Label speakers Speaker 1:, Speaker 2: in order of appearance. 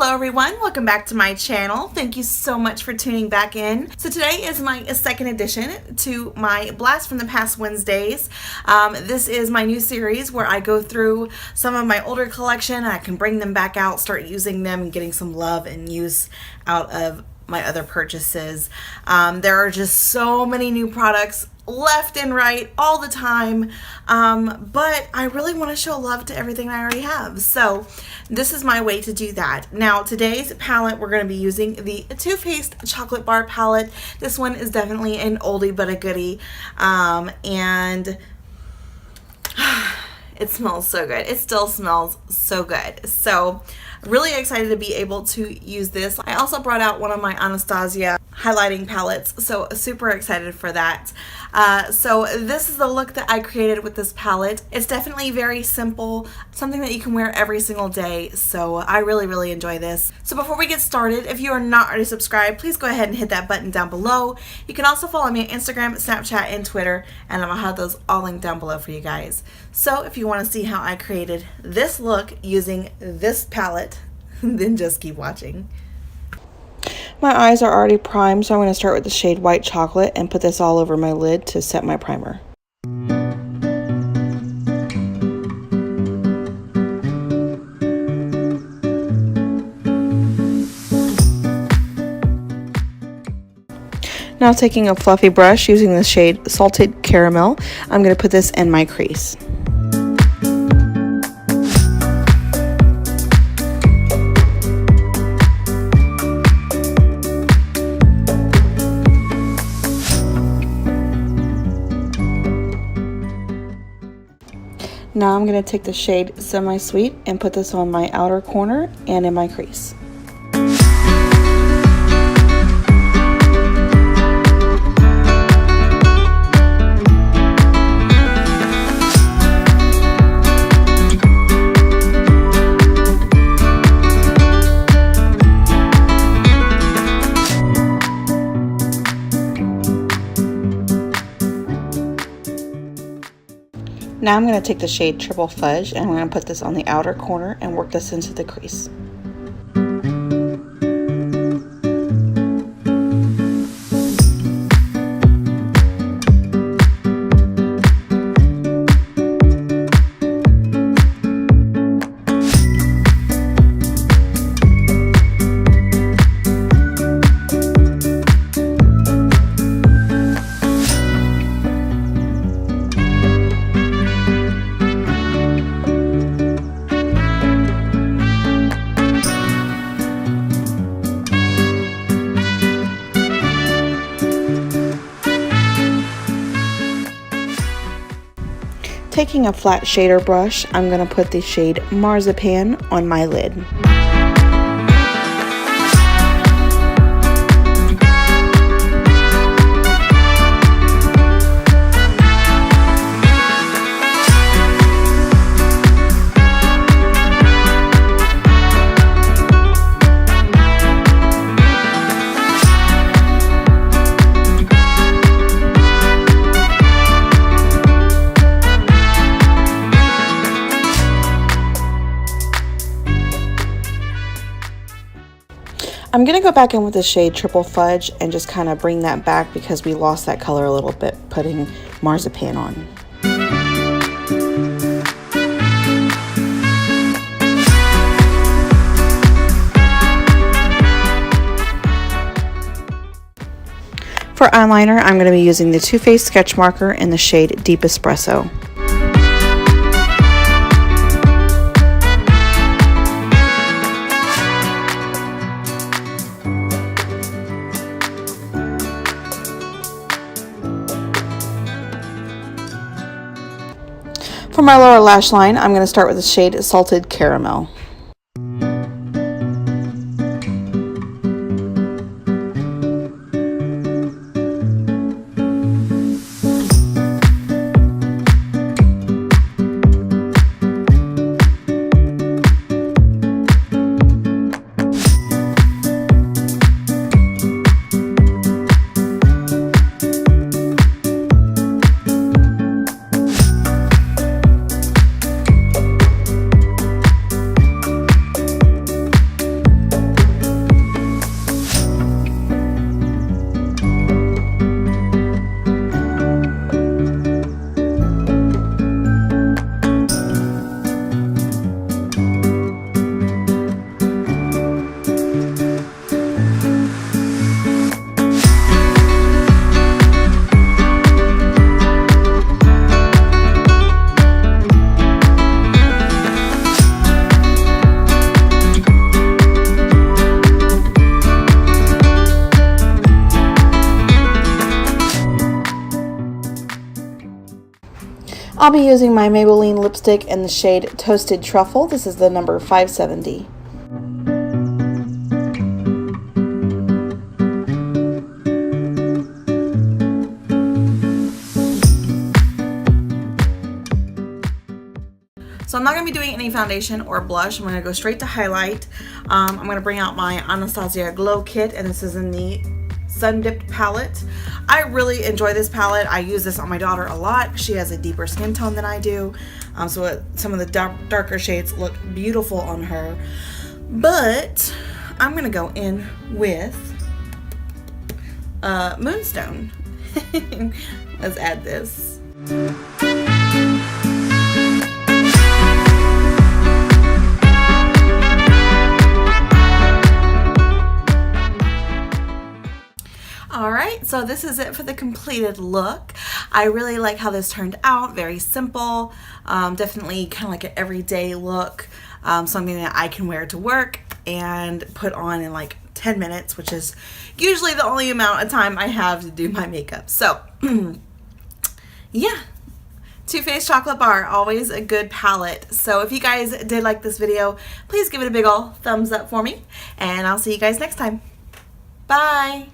Speaker 1: Hello everyone, welcome back to my channel. Thank you so much for tuning back in. So today is my second edition to my Blast from the Past Wednesdays. This is my new series where I go through some of my older collection and I can bring them back out, start using them and getting some love and use out of my other purchases. There are just so many new products left and right all the time, but I really want to show love to everything I already have, so this is my way to do that. Now today's palette, we're going to be using the Too Faced chocolate bar palette. This one is definitely an oldie but a goodie, and it smells so good. It still smells so good. So really excited to be able to use this. I also brought out one of my Anastasia highlighting palettes, so super excited for that. So this is the look that I created with this palette. It's definitely very simple, something that you can wear every single day, so I really enjoy this. So before we get started, if you are not already subscribed, please go ahead and hit that button down below. You can also follow me on Instagram, Snapchat, and Twitter, and I'm gonna have those all linked down below for you guys. So if you want to see how I created this look using this palette, then just keep watching. My eyes are already primed, so I'm going to start with the shade White Chocolate and put this all over my lid to set my primer. Now taking a fluffy brush using the shade Salted Caramel, I'm going to put this in my crease. Now I'm going to take the shade Semi-Sweet and put this on my outer corner and in my crease. Now I'm going to take the shade Triple Fudge and I'm going to put this on the outer corner and work this into the crease. Taking a flat shader brush, I'm going to put the shade Marzipan on my lid. I'm going to go back in with the shade Triple Fudge and just kind of bring that back because we lost that color a little bit putting Marzipan on. For eyeliner, I'm going to be using the Too Faced sketch marker in the shade Deep Espresso. For my lower lash line, I'm going to start with the shade Salted Caramel. I'll be using my Maybelline lipstick in the shade Toasted Truffle. This is the number 570. So I'm not going to be doing any foundation or blush. I'm going to go straight to highlight. I'm going to bring out my Anastasia Glow Kit, and this is in the Sun Dipped palette. I really enjoy this palette. I use this on my daughter a lot. She has a deeper skin tone than I do, so some of the darker shades look beautiful on her. But I'm going to go in with Moonstone. Let's add this. Alright, so this is it for the completed look. I really like how this turned out. Very simple, definitely kind of like an everyday look, something that I can wear to work and put on in like 10 minutes, which is usually the only amount of time I have to do my makeup. So, yeah. Too Faced Chocolate Bar, always a good palette. So if you guys did like this video, please give it a big ol' thumbs up for me, and I'll see you guys next time. Bye!